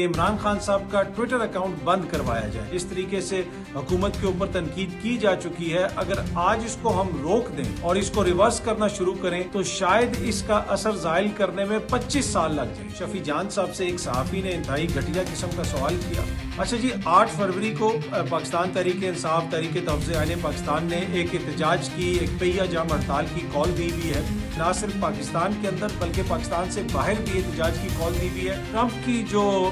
इमरान खान साहब का Twitter account बंद करवाया जाए। इस तरीके से हुकूमत के ऊपर तनकीद की जा चुकी है। अगर आज इसको हम रोक दें और इसको रिवर्स करना शुरू करें तो शायद इसका असर जाहिल करने में 25 साल लग जाए। शफी जान साहब से एक सहाफी ने इंतहाई घटिया किस्म का सवाल किया। अच्छा जी, 8 फरवरी को पाकिस्तान तहरीक इंसाफ तहरीक तहफ़्ज़ुज़ आईन पाकिस्तान ने एक एहतजाज की, एक पहिया जाम हड़ताल की कॉल दी हुई है। न सिर्फ पाकिस्तान के अंदर बल्कि पाकिस्तान से बाहर भी एहतजाज की कॉल दी हुई है। ट्रंप की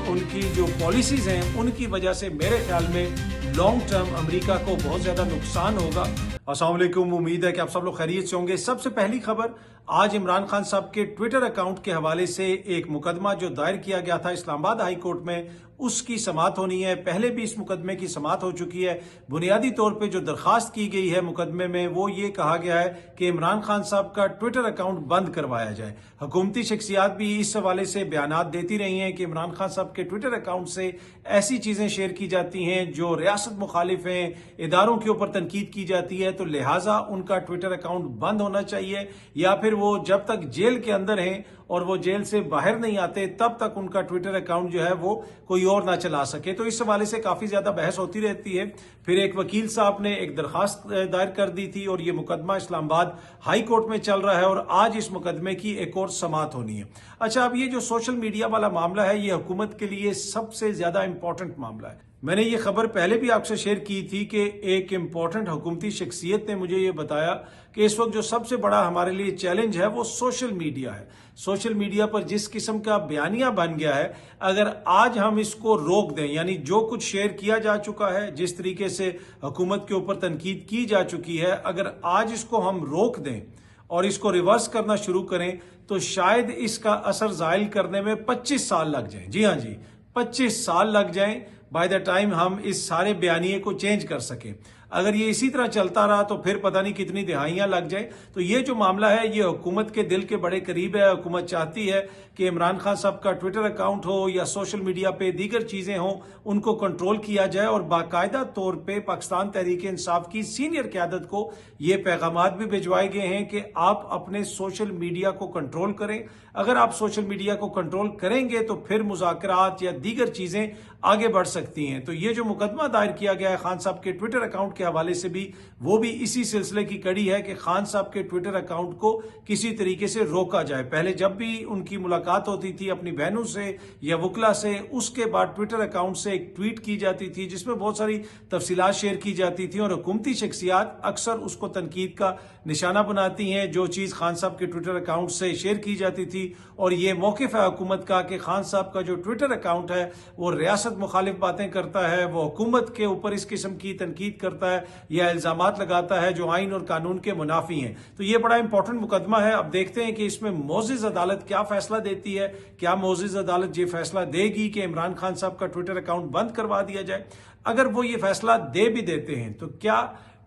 उनकी जो पॉलिसीज हैं उनकी वजह से मेरे ख्याल में लॉन्ग टर्म अमेरिका को बहुत ज्यादा नुकसान होगा। अस्सलाम वालेकुम, उम्मीद है कि आप सब लोग खैरियत से होंगे। सबसे पहली खबर, आज इमरान खान साहब के ट्विटर अकाउंट के हवाले से एक मुकदमा जो दायर किया गया था इस्लामाबाद हाई कोर्ट में, उसकी समाअत होनी है। पहले भी इस मुकदमे की समाअत हो चुकी है। बुनियादी तौर पे जो दरखास्त की गई है मुकदमे में वो ये कहा गया है कि इमरान खान साहब का ट्विटर अकाउंट बंद करवाया जाए। हुकूमती शख्सियात भी इस हवाले से बयानात देती रही हैं कि इमरान खान साहब के ट्विटर अकाउंट से ऐसी चीजें शेयर की जाती हैं जो रियासत मुखालिफ हैं, इदारों के ऊपर तनकीद की जाती है, तो लिहाजा उनका ट्विटर अकाउंट बंद होना चाहिए, या फिर वो जब तक जेल के अंदर हैं और वो जेल से बाहर नहीं आते तब तक उनका ट्विटर अकाउंट जो है वो कोई और ना चला सके। तो इस हवाले से काफी ज्यादा बहस होती रहती है। फिर एक वकील साहब ने एक दरखास्त दायर कर दी थी और ये मुकदमा इस्लामाबाद हाई कोर्ट में चल रहा है और आज इस मुकदमे की एक और समाअत होनी है। अच्छा, अब ये जो सोशल मीडिया वाला मामला है ये हुकूमत के लिए सबसे ज्यादा इंपॉर्टेंट मामला है। मैंने ये खबर पहले भी आपसे शेयर की थी कि एक इंपॉर्टेंट हुकूमती शख्सियत ने मुझे ये बताया कि इस वक्त जो सबसे बड़ा हमारे लिए चैलेंज है वो सोशल मीडिया है। सोशल मीडिया पर जिस किस्म का बयानिया बन गया है, अगर आज हम इसको रोक दें, यानी जो कुछ शेयर किया जा चुका है, जिस तरीके से हुकूमत के ऊपर तनकीद की जा चुकी है, अगर आज इसको हम रोक दें और इसको रिवर्स करना शुरू करें तो शायद इसका असर जाहिल करने में 25 साल लग जाए। जी हाँ जी, 25 साल लग जाएं बाय द टाइम हम इस सारे बयानिए को चेंज कर सकें। अगर ये इसी तरह चलता रहा तो फिर पता नहीं कितनी दिहाइयां लग जाए। तो ये जो मामला है ये हुकूमत के दिल के बड़े करीब है। हुकूमत चाहती है कि इमरान खान साहब का ट्विटर अकाउंट हो या सोशल मीडिया पे दीगर चीजें हों, उनको कंट्रोल किया जाए और बाकायदा तौर पे पाकिस्तान तहरीक इंसाफ की सीनियर क़यादत को ये पैगामात भी भिजवाए गए हैं कि आप अपने सोशल मीडिया को कंट्रोल करें। अगर आप सोशल मीडिया को कंट्रोल करेंगे तो फिर मुज़ाकरात या दीगर चीजें आगे बढ़ सकती हैं। तो ये जो मुकदमा दायर किया गया है खान साहब के ट्विटर अकाउंट के हवाले से भी, वो भी इसी सिलसिले की कड़ी है कि खान साहब के ट्विटर अकाउंट को किसी तरीके से रोका जाए। पहले जब भी उनकी मुलाकात होती थी अपनी बहनों से या वकला से, उसके बाद ट्विटर अकाउंट से एक ट्वीट की जाती थी जिसमें बहुत सारी तफसीलात शेयर की जाती थी और हुकूमती शख्सियात अक्सर उसको तनकीद का निशाना बनाती हैं जो चीज खान साहब के ट्विटर अकाउंट से शेयर की जाती थी। और ये मौकिफ है हुकूमत का कि खान साहब का जो ट्विटर अकाउंट है वो रियासत मुखालिफ बातें करता है, वो हुकूमत के ऊपर इस किस्म की तनकीद करता है या इल्जामात लगाता है जो आइन और कानून के मुनाफी हैं। तो ये बड़ा इंपॉर्टेंट मुकदमा है। अब देखते हैं कि इसमें मोअज़्ज़िज़ अदालत क्या फैसला देती है। क्या मोअज़्ज़िज़ अदालत ये फैसला देगी कि इमरान खान साहब का ट्विटर अकाउंट बंद करवा दिया जाए? अगर वो ये फैसला दे भी देते हैं तो क्या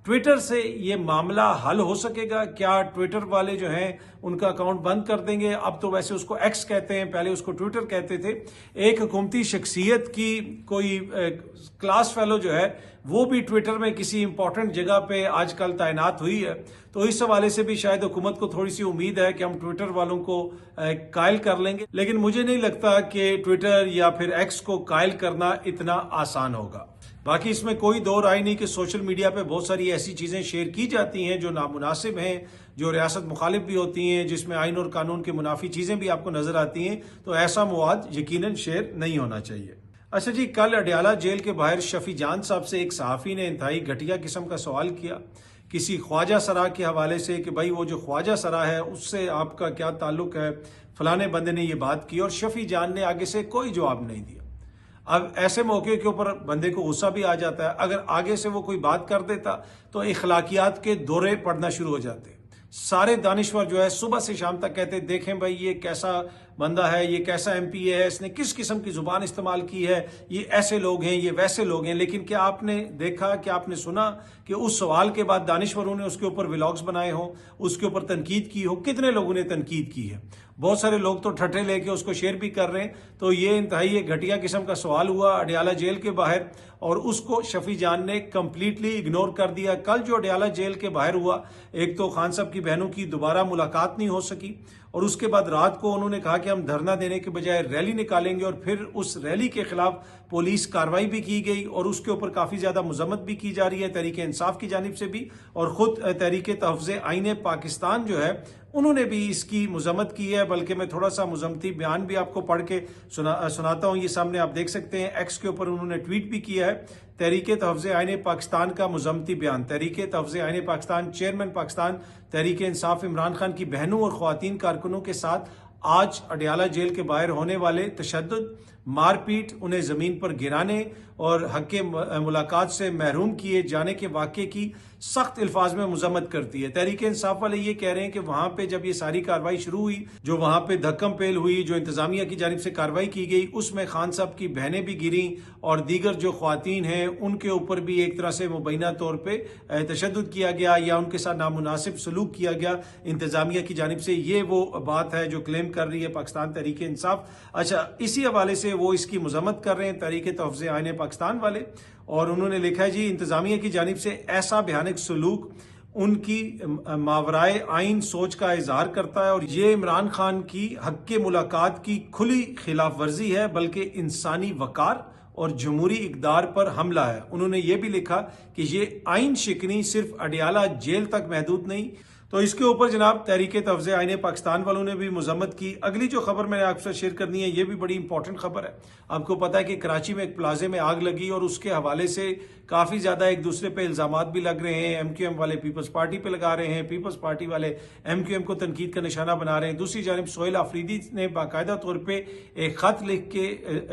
ट्विटर से ये मामला हल हो सकेगा? क्या ट्विटर वाले जो हैं उनका अकाउंट बंद कर देंगे? अब तो वैसे उसको एक्स कहते हैं, पहले उसको ट्विटर कहते थे। एक हुकूमती शख्सियत की कोई क्लास फेलो जो है वो भी ट्विटर में किसी इंपॉर्टेंट जगह पे आजकल तैनात हुई है। तो इस हवाले से भी शायद हुकूमत को थोड़ी सी उम्मीद है कि हम ट्विटर वालों को कायल कर लेंगे। लेकिन मुझे नहीं लगता कि ट्विटर या फिर एक्स को कायल करना इतना आसान होगा। बाकी इसमें कोई दो राय नहीं कि सोशल मीडिया पे बहुत सारी ऐसी चीजें शेयर की जाती हैं जो नामुनासिब हैं, जो रियासत मुखालिफ भी होती हैं, जिसमें आइन और कानून के मुनाफी चीजें भी आपको नजर आती हैं। तो ऐसा मवाद यकीनन शेयर नहीं होना चाहिए। अच्छा जी, कल अडयाला जेल के बाहर शफी जान साहब से एक सहाफी ने इंतहाई घटिया किस्म का सवाल किया किसी ख्वाजा सरा के हवाले से कि भाई वो जो ख्वाजा सरा है उससे आपका क्या ताल्लुक है। फलाने बंदे ने ये बात की और शफी जान ने आगे से कोई जवाब नहीं दिया। अब ऐसे मौके के ऊपर बंदे को गुस्सा भी आ जाता है। अगर आगे से वो कोई बात कर देता तो इखलाकियात के दौरे पड़ना शुरू हो जाते। सारे दानिश्वर जो है सुबह से शाम तक कहते देखें भाई ये कैसा बंदा है, ये कैसा एमपी है, इसने किस किस्म की जुबान इस्तेमाल की है, ये ऐसे लोग हैं, ये वैसे लोग हैं। लेकिन क्या आपने देखा, क्या आपने सुना कि उस सवाल के बाद दानिश्वरों ने उसके ऊपर व्लॉग्स बनाए हों, उसके ऊपर तनकीद की हो? कितने लोगों ने तनकीद की है? बहुत सारे लोग तो ठट्ठे लेके उसको शेयर भी कर रहे हैं। तो ये इंतहाई एक घटिया किस्म का सवाल हुआ अडयाला जेल के बाहर और उसको शफी जान ने कंप्लीटली इग्नोर कर दिया। कल जो अडयाला जेल के बाहर हुआ, एक तो खान साहब की बहनों की दोबारा मुलाकात नहीं हो सकी और उसके बाद रात को उन्होंने कहा कि हम धरना देने के बजाय रैली निकालेंगे, और फिर उस रैली के खिलाफ पुलिस कार्रवाई भी की गई और उसके ऊपर काफ़ी ज़्यादा मजम्मत भी की जा रही है तहरीक इंसाफ की जानिब से भी, और ख़ुद तहरीक तहफ़्फ़ुज़ आईन पाकिस्तान जो है उन्होंने भी इसकी मजम्मत की है। बल्कि मैं थोड़ा सा मजम्मती बयान भी आपको पढ़ के सुनाता हूँ, ये सामने आप देख सकते हैं। एक्स के ऊपर उन्होंने ट्वीट भी किया है, तहरीक तहफ़्फ़ुज़ आईन पाकिस्तान का मजम्मती बयान। तहरीक तहफ़्फ़ुज़ आईन पाकिस्तान चेयरमैन पाकिस्तान तहरीक इंसाफ इमरान खान की बहनों और ख़वातीन कारकुनों के साथ आज अडयाला जेल के बाहर होने वाले तशद्दुद, मारपीट, उन्हें ज़मीन पर गिराने और हक़ मुलाकात से महरूम किए जाने के वाक़े की सख्त अल्फाज में मजम्मत करती है। तहरीक इंसाफ वाले ये कह रहे हैं कि वहाँ पे जब ये सारी कार्रवाई शुरू हुई, जो वहाँ पे धक्कम पेल हुई, जो इंतज़ामिया की जानिब से कार्रवाई की गई, उसमें खान साहब की बहनें भी गिरी और दीगर जो ख्वातीन हैं उनके ऊपर भी एक तरह से मुबैना तौर पर तशद्दुद किया गया या उनके साथ नामुनासिब सलूक किया गया इंतज़ामिया की जानिब से। ये वो बात है जो क्लेम कर रही है पाकिस्तान तहरीक इंसाफ। अच्छा, इसी हवाले से वो इसकी मजम्मत कर रहे हैं तहरीक तहफ़्फ़ुज़ आईन पाकिस्तान वाले, और उन्होंने लिखा है जी, इंतज़ामिया की जानिब से ऐसा भयानक सलूक उनकी मावराए आइन सोच का इजहार करता है और ये इमरान खान की हक़ मुलाकात की खुली खिलाफ वर्जी है, बल्कि इंसानी वकार और जमहूरी इक़दार पर हमला है। उन्होंने ये भी लिखा कि ये आइन शिकनी सिर्फ अडयाला जेल तक महदूद नहीं। तो इसके ऊपर जनाब तहरीक तहफ़्फ़ुज़ आईन पाकिस्तान वालों ने भी मजम्मत की। अगली जो खबर मैंने आपसे शेयर करनी है, ये भी बड़ी इंपॉर्टेंट खबर है। आपको पता है कि कराची में एक प्लाजे में आग लगी और उसके हवाले से काफ़ी ज़्यादा एक दूसरे पे इल्ज़ामात भी लग रहे हैं। MQM वाले पीपल्स पार्टी पे लगा रहे हैं, पीपल्स पार्टी वाले MQM को तनकीद का निशाना बना रहे हैं। दूसरी जानिब सोहेल आफरीदी ने बाकायदा तौर पर एक ख़त लिख के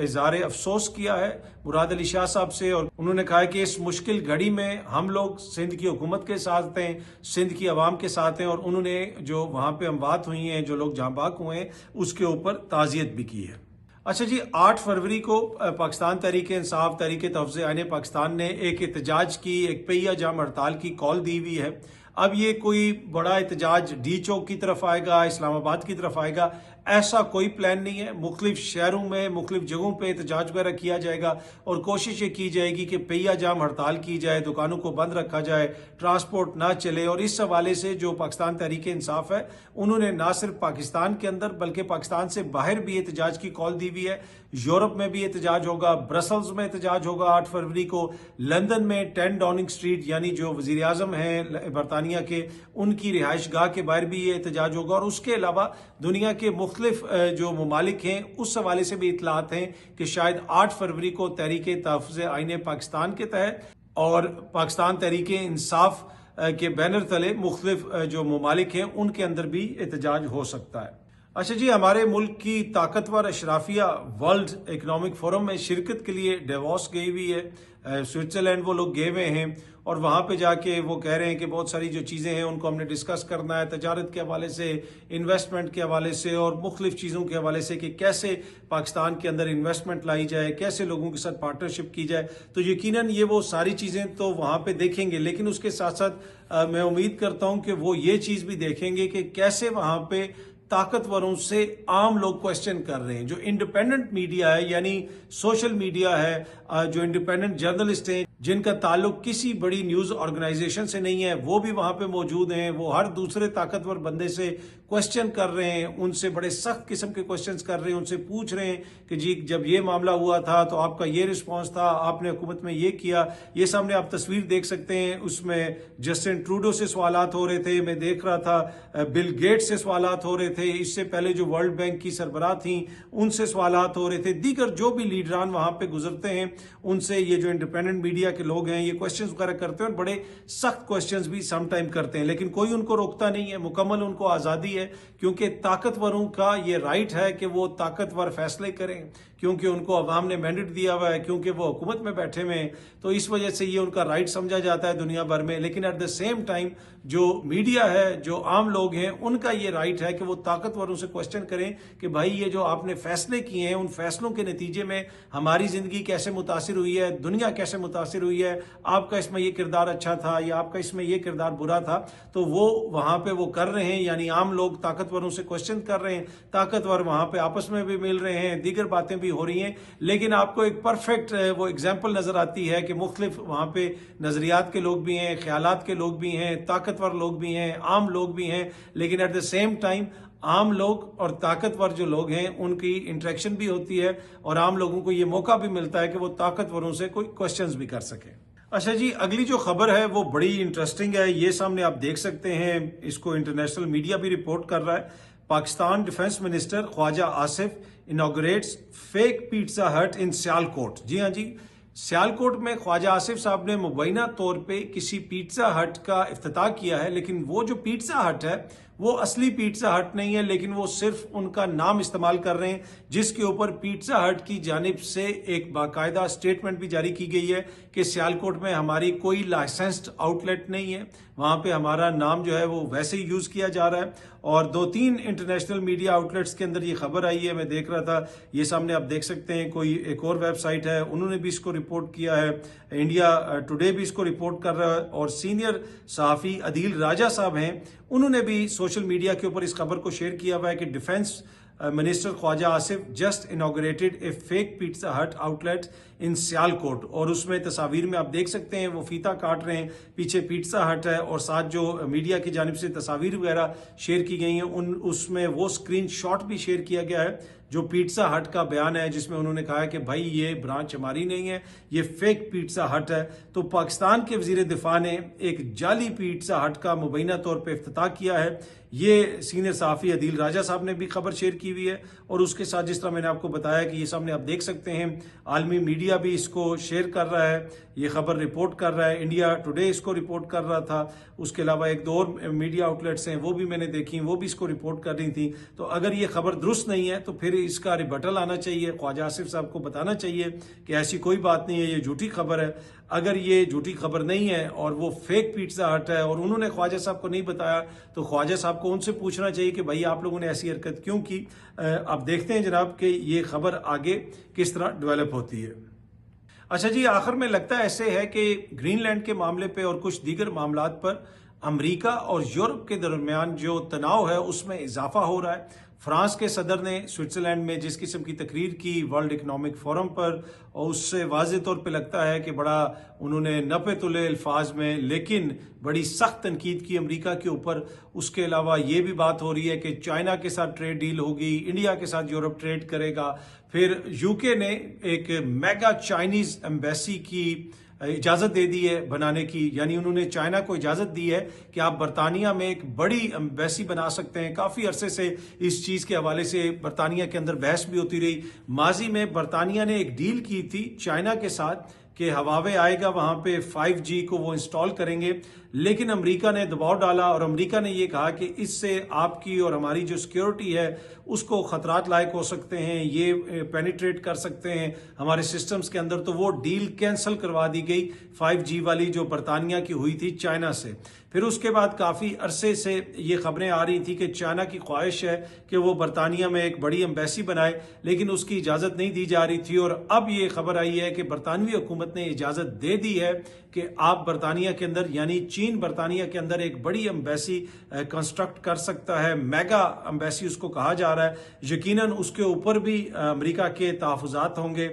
इज़हार अफसोस किया है मुराद अली शाह साहब से, और उन्होंने कहा है कि इस मुश्किल घड़ी में हम लोग सिंध की हुकूमत के साथ हैं, सिंध की आवाम के साथ हैं, और उन्होंने जो वहाँ पे अमवात हुई हैं, जो लोग जाँ बाक हुए हैं, उसके ऊपर ताज़ियत भी की है। अच्छा जी, 8 फरवरी को पाकिस्तान तहरीक इंसाफ तहरीक तहफ़्फ़ुज़ आईन पाकिस्तान ने एक एहतजाज की, एक पहिया जाम हड़ताल की कॉल दी हुई है। अब ये कोई बड़ा एहतजाज डी चौक की तरफ आएगा, इस्लामाबाद की तरफ आएगा, ऐसा कोई प्लान नहीं है। मुख्तलिफ शहरों में मुख्तलिफ जगहों पे एहतजाज वगैरह किया जाएगा और कोशिश ये की जाएगी कि पहिया जाम हड़ताल की जाए, दुकानों को बंद रखा जाए, ट्रांसपोर्ट ना चले। और इस हवाले से जो पाकिस्तान तहरीक इंसाफ है, उन्होंने ना सिर्फ पाकिस्तान के अंदर बल्कि पाकिस्तान से बाहर भी एहतजाज की कॉल दी हुई है। यूरोप में भी एहतजाज होगा, ब्रसल्स में एहतजाज होगा 8 फरवरी को, लंदन में 10 डाउनिंग स्ट्रीट यानी जो वजीर आजम हैं बरतानिया के, उनकी रिहाइश गाह के बाहर भी ये एहतजाज होगा। और उसके अलावा दुनिया के मुख्तलिफ जो ममालिक हैं उस हवाले से भी इतलात हैं कि शायद 8 फरवरी को तहरीक तहफ़्फ़ुज़ आईन पाकिस्तान के तहत और पाकिस्तान तहरीक इंसाफ के बैनर तले मुख्तलिफ जो ममालिक हैं उनके अंदर भी एहतजाज हो सकता है। अच्छा जी, हमारे मुल्क की ताकतवर अशराफिया वर्ल्ड इकनॉमिक फोरम में शिरकत के लिए डेवोस गई हुई है। स्विट्ज़रलैंड वो लोग गए हुए हैं और वहाँ पे जाके वो कह रहे हैं कि बहुत सारी जो चीज़ें हैं उनको हमने डिस्कस करना है, तजारत के हवाले से, इन्वेस्टमेंट के हवाले से और मुख्तलिफ चीज़ों के हवाले से कि कैसे पाकिस्तान के अंदर इन्वेस्टमेंट लाई जाए, कैसे लोगों के साथ पार्टनरशिप की जाए। तो यकीनन ये वो सारी चीज़ें तो वहाँ पे देखेंगे, लेकिन उसके साथ साथ मैं उम्मीद करता हूँ कि वो ये चीज़ भी देखेंगे कि कैसे वहाँ पे ताकतवरों से आम लोग क्वेश्चन कर रहे हैं। जो इंडिपेंडेंट मीडिया है यानी सोशल मीडिया है, जो इंडिपेंडेंट जर्नलिस्ट हैं जिनका ताल्लुक किसी बड़ी न्यूज़ ऑर्गेनाइजेशन से नहीं है, वो भी वहाँ पे मौजूद हैं। वो हर दूसरे ताकतवर बंदे से क्वेश्चन कर रहे हैं, उनसे बड़े सख्त किस्म के क्वेश्चंस कर रहे हैं, उनसे पूछ रहे हैं कि जी जब ये मामला हुआ था तो आपका ये रिस्पॉन्स था, आपने हुकूमत में ये किया। ये सामने आप तस्वीर देख सकते हैं, उसमें जस्टिन ट्रूडो से सवालात हो रहे थे, मैं देख रहा था बिल गेट्स से सवालात हो रहे थे, इससे पहले जो वर्ल्ड बैंक की सरबराह थी उनसे सवालात हो रहे थे, दीगर जो भी लीडरान वहाँ पे गुजरते हैं उनसे ये जो इंडिपेंडेंट मीडिया के लोग हैं ये क्वेश्चंस वगैरह करते हैं और बड़े सख्त क्वेश्चंस भी सम टाइम करते हैं, लेकिन कोई उनको रोकता नहीं है। मुकम्मल उनको आज़ादी है क्योंकि ताकतवरों का ये राइट है कि वो ताकतवर फैसले करें, क्योंकि उनको अवाम ने मैंडेट दिया हुआ है, क्योंकि वो हुकूमत में बैठे हुए हैं, तो इस वजह से ये उनका राइट समझा जाता है दुनिया भर में। लेकिन एट द सेम टाइम जो मीडिया है, जो आम लोग हैं, उनका ये राइट है कि वो ताकतवरों से क्वेश्चन करें कि भाई ये जो आपने फैसले किए हैं, उन फैसलों के नतीजे में हमारी जिंदगी कैसे मुतासिर हुई है, दुनिया कैसे मुतासिर हुई है, आपका इसमें ये किरदार अच्छा था या आपका इसमें ये किरदार बुरा था। तो वो वहां पे वो कर रहे हैं, यानी आम लोग ताकतवरों से क्वेश्चन कर रहे हैं, ताकतवर वहां पे आपस में भी मिल रहे हैं, दीगर बातें भी हो रही हैं। लेकिन आपको एक परफेक्ट वो एग्जाम्पल नजर आती है कि मुख्तलिफ वहां पे नजरियात के लोग भी हैं, ख्यालात के लोग भी हैं, ताकतवर लोग भी हैं, आम लोग भी हैं, लेकिन एट द सेम टाइम आम लोग और ताकतवर जो लोग हैं उनकी इंटरेक्शन भी होती है और आम लोगों को ये मौका भी मिलता है कि वो ताकतवरों से कोई क्वेश्चंस भी कर सकें। अच्छा जी, अगली जो खबर है वो बड़ी इंटरेस्टिंग है। ये सामने आप देख सकते हैं, इसको इंटरनेशनल मीडिया भी रिपोर्ट कर रहा है। Pakistan defence minister Khawaja Asif inaugurates fake Pizza Hut in Sialkot. जी हाँ जी, सियालकोट में ख्वाजा आसिफ साहब ने मुबैना तौर पे किसी पिज्जा हट का इफ्तिताह किया है, लेकिन वो जो पिज्जा हट है वो असली पिज्जा हट नहीं है, लेकिन वो सिर्फ उनका नाम इस्तेमाल कर रहे हैं, जिसके ऊपर पिज्जा हट की जानिब से एक बाकायदा स्टेटमेंट भी जारी की गई है कि सियालकोट में हमारी कोई लाइसेंस्ड आउटलेट नहीं है, वहां पे हमारा नाम जो है वो वैसे ही यूज किया जा रहा है। और 2-3 इंटरनेशनल मीडिया आउटलेट्स के अंदर ये खबर आई है, मैं देख रहा था, ये सामने आप देख सकते हैं, कोई एक और वेबसाइट है उन्होंने भी इसको रिपोर्ट किया है, इंडिया टुडे भी इसको रिपोर्ट कर रहा है, और सीनियर सहाफी अदील राजा साहब हैं, उन्होंने भी सोशल मीडिया के ऊपर इस खबर को शेयर किया हुआ है कि defence minister Khawaja Asif just inaugurated a fake Pizza Hut outlet in Sialkot. और उसमें तस्वीर में आप देख सकते हैं वो फीता काट रहे हैं, पीछे पिज्जा हट है और साथ जो मीडिया की जानिब से तस्वीर वगैरह शेयर की गई हैं उसमें वो स्क्रीन शॉट भी शेयर किया गया है जो पिज्जा हट का बयान है, जिसमें उन्होंने कहा है कि भाई ये ब्रांच हमारी नहीं है, ये फेक पिज्जा हट है। तो पाकिस्तान के वजीर दिफा ने एक जाली पिज्जा हट का मुबैना तौर पर इफ्तिताह किया है। ये सीनियर सहाफी अदील राजा साहब ने भी खबर शेयर की हुई है, और उसके साथ जिस तरह मैंने आपको बताया कि ये सामने आप देख सकते हैं, आलमी मीडिया भी इसको शेयर कर रहा है, ये खबर रिपोर्ट कर रहा है, इंडिया टुडे इसको रिपोर्ट कर रहा था, उसके अलावा एक दो और मीडिया आउटलेट्स हैं वो भी मैंने देखी, वो भी इसको रिपोर्ट कर रही थी। तो अगर ये खबर दुरुस्त नहीं है तो फिर इसका रिबटल आना चाहिए, ख्वाजा आसिफ साहब को बताना चाहिए कि ऐसी कोई बात नहीं है, ये झूठी खबर है। अगर ये झूठी खबर नहीं है और वो फेक पिज्जा हट है और उन्होंने ख्वाजा साहब को नहीं बताया, तो ख्वाजा साहब को उनसे पूछना चाहिए कि भाई आप लोगों ने ऐसी हरकत क्यों की। आप देखते हैं जनाब कि ये खबर आगे किस तरह डेवलप होती है। अच्छा जी, आखिर में लगता ऐसे है कि ग्रीनलैंड के मामले पे और कुछ दीगर मामलात पर अमेरिका और यूरोप के दरमियान जो तनाव है उसमें इजाफा हो रहा है। फ्रांस के सदर ने स्विट्जरलैंड में जिस किस्म की तकरीर की वर्ल्ड इकनॉमिक फोरम पर, और उससे वाज़ेह तौर पे लगता है कि बड़ा उन्होंने नपे तुले अल्फाज में लेकिन बड़ी सख्त तनकीद की अमेरिका के ऊपर। उसके अलावा ये भी बात हो रही है कि चाइना के साथ ट्रेड डील होगी, इंडिया के साथ यूरोप ट्रेड करेगा। फिर यूके ने एक मेगा चाइनीज एम्बेसी की इजाजत दे दी है बनाने की, यानी उन्होंने चाइना को इजाजत दी है कि आप बरतानिया में एक बड़ी एम्बेसी बना सकते हैं। काफी अरसे से इस चीज के हवाले से बरतानिया के अंदर बहस भी होती रही। माजी में बरतानिया ने एक डील की थी चाइना के साथ कि हवावे आएगा वहां पे 5G को वो इंस्टॉल करेंगे, लेकिन अमेरिका ने दबाव डाला और अमेरिका ने ये कहा कि इससे आपकी और हमारी जो सिक्योरिटी है उसको खतरात लायक हो सकते हैं, ये पेनिट्रेट कर सकते हैं हमारे सिस्टम्स के अंदर। तो वो डील कैंसिल करवा दी गई 5G वाली जो बरतानिया की हुई थी चाइना से। फिर उसके बाद काफी अरसे से ये खबरें आ रही थी कि चाइना की ख्वाहिश है कि वो बरतानिया में एक बड़ी एम्बेसी बनाए, लेकिन उसकी इजाजत नहीं दी जा रही थी। और अब ये खबर आई है कि बरतानवी हुकूमत ने इजाजत दे दी है कि आप बरतानिया के अंदर, यानी चीन बरतानिया के अंदर एक बड़ी एम्बेसी कंस्ट्रक्ट कर सकता है। मेगा एम्बेसी उसको कहा जा रहा है। यकीनन उसके ऊपर भी अमेरिका के तहफुजात होंगे,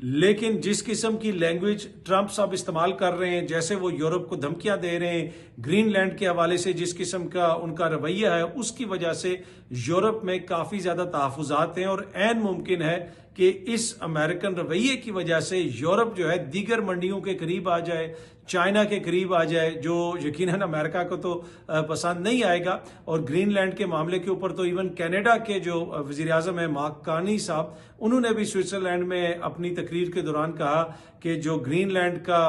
लेकिन जिस किस्म की लैंग्वेज ट्रंप साहब इस्तेमाल कर रहे हैं, जैसे वो यूरोप को धमकियां दे रहे हैं, ग्रीनलैंड के हवाले से जिस किस्म का उनका रवैया है, उसकी वजह से यूरोप में काफी ज्यादा तहफुजात हैं। और ऐन मुमकिन है कि इस अमेरिकन रवैये की वजह से यूरोप जो है दीगर मंडियों के करीब आ जाए, चाइना के करीब आ जाए, जो यकीनन अमेरिका को तो पसंद नहीं आएगा। और ग्रीनलैंड के मामले के ऊपर तो इवन कनाडा के जो वजीर आजम है मार्क कार्नी साहब, उन्होंने भी स्विट्जरलैंड में अपनी तकरीर के दौरान कहा कि जो ग्रीनलैंड का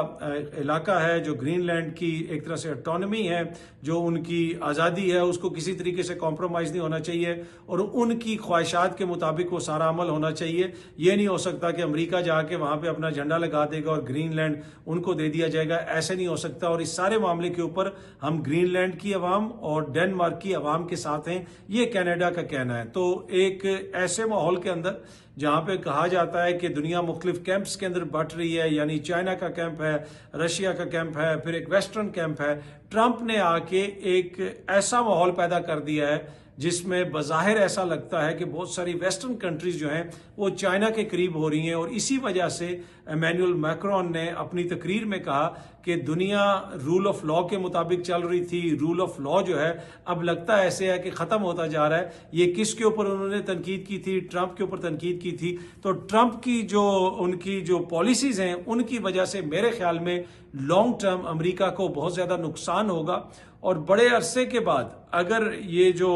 इलाका है, जो ग्रीनलैंड की एक तरह से ऑटोनमी है, जो उनकी आज़ादी है, उसको किसी तरीके से कॉम्प्रोमाइज़ नहीं होना चाहिए और उनकी ख्वाहिशात के मुताबिक वो सारा अमल होना चाहिए। ये नहीं हो सकता कि अमेरिका जाके वहाँ पे अपना झंडा लगा देगा और ग्रीनलैंड उनको दे दिया जाएगा, ऐसे नहीं हो सकता। और इस सारे मामले के ऊपर हम ग्रीनलैंड की अवाम और डेनमार्क की अवाम के साथ हैं, ये कनाडा का कहना है। तो एक ऐसे माहौल के अंदर जहां पे कहा जाता है कि दुनिया मुख्तलिफ कैंप्स के अंदर बट रही है, यानी चाइना का कैंप है, रशिया का कैंप है, फिर एक वेस्टर्न कैंप है, ट्रंप ने आके एक ऐसा माहौल पैदा कर दिया है जिसमें बज़ाहिर ऐसा लगता है कि बहुत सारी वेस्टर्न कंट्रीज जो हैं वो चाइना के करीब हो रही हैं, और इसी वजह से इमैनुअल मैक्रोन ने अपनी तकरीर में कहा कि दुनिया रूल ऑफ लॉ के मुताबिक चल रही थी, रूल ऑफ लॉ जो है अब लगता ऐसे है कि ख़त्म होता जा रहा है। ये किसके ऊपर उन्होंने तनकीद की थी? ट्रंप के ऊपर तनकीद की थी। तो ट्रंप की जो उनकी जो पॉलिसीज़ हैं उनकी वजह से मेरे ख्याल में लॉन्ग टर्म अमेरिका को बहुत ज़्यादा नुकसान होगा, और बड़े अरसे के बाद अगर ये जो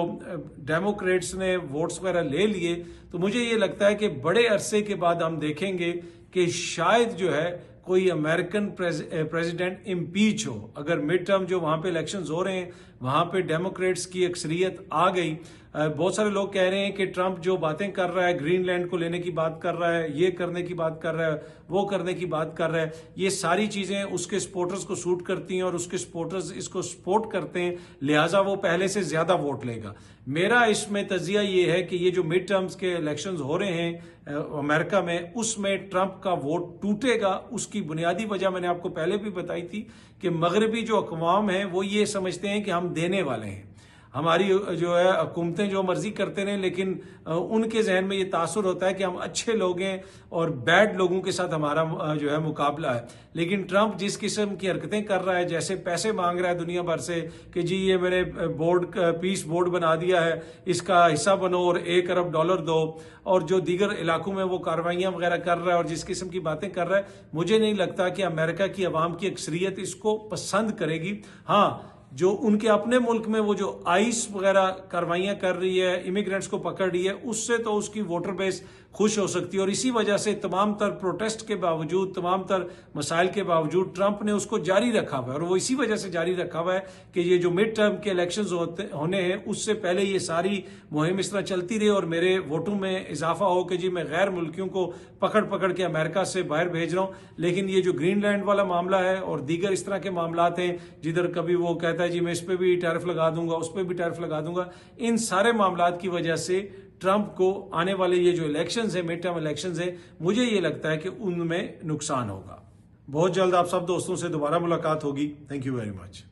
डेमोक्रेट्स ने वोट्स वगैरह ले लिए तो मुझे ये लगता है कि बड़े अरसे के बाद हम देखेंगे कि शायद जो है कोई अमेरिकन प्रेसिडेंट इम्पीच हो। अगर मिड टर्म जो वहाँ पे इलेक्शंस हो रहे हैं वहाँ पे डेमोक्रेट्स की अक्सरियत आ गई। बहुत सारे लोग कह रहे हैं कि ट्रंप जो बातें कर रहा है, ग्रीनलैंड को लेने की बात कर रहा है, ये करने की बात कर रहा है, वो करने की बात कर रहा है, ये सारी चीज़ें उसके सपोर्टर्स को सूट करती हैं और उसके सपोर्टर्स इसको सपोर्ट करते हैं, लिहाजा वो पहले से ज़्यादा वोट लेगा। मेरा इसमें तजिया ये है कि ये जो मिड टर्म्स के इलेक्शंस हो रहे हैं अमेरिका में, उसमें ट्रंप का वोट टूटेगा। उसकी बुनियादी वजह मैंने आपको पहले भी बताई थी कि मगरबी जो अक़वाम हैं वो ये समझते हैं कि हम देने वाले हैं, हमारी जो है हुकूमतें जो मर्जी करते रहें, लेकिन उनके जहन में ये तासुर होता है कि हम अच्छे लोग हैं और बैड लोगों के साथ हमारा जो है मुकाबला है। लेकिन ट्रंप जिस किस्म की हरकतें कर रहा है, जैसे पैसे मांग रहा है दुनिया भर से कि जी ये मैंने पीस बोर्ड बना दिया है, इसका हिस्सा बनो और $1 अरब दो, और जो दीगर इलाकों में वो कार्रवाइयाँ वगैरह कर रहा है और जिस किस्म की बातें कर रहा है, मुझे नहीं लगता कि अमेरिका की आवाम की अक्सरियत इसको पसंद करेगी। हाँ, जो उनके अपने मुल्क में वो जो आइस वगैरह कार्रवाइयाँ कर रही है, इमिग्रेंट्स को पकड़ रही है, उससे तो उसकी वोटर बेस खुश हो सकती है। और इसी वजह से तमाम तर प्रोटेस्ट के बावजूद, तमाम तर मसाइल के बावजूद ट्रंप ने उसको जारी रखा हुआ है, और वो इसी वजह से जारी रखा हुआ है कि ये जो मिड टर्म के इलेक्शंस होने हैं उससे पहले ये सारी मुहिम इस तरह चलती रही और मेरे वोटों में इजाफा हो कि जी मैं गैर मुल्कियों को पकड़ पकड़ के अमेरिका से बाहर भेज रहा हूँ। लेकिन ये जो ग्रीनलैंड वाला मामला है और दीगर इस तरह के मामलात हैं जिधर कभी वो कहता है जी मैं इस पर भी टैरिफ लगा दूंगा, उस पर भी टैरिफ लगा दूंगा, इन सारे मामलात की वजह से ट्रंप को आने वाले ये जो इलेक्शंस है, मिड टर्म इलेक्शंस है, मुझे ये लगता है कि उनमें नुकसान होगा। बहुत जल्द आप सब दोस्तों से दोबारा मुलाकात होगी। Thank you very much.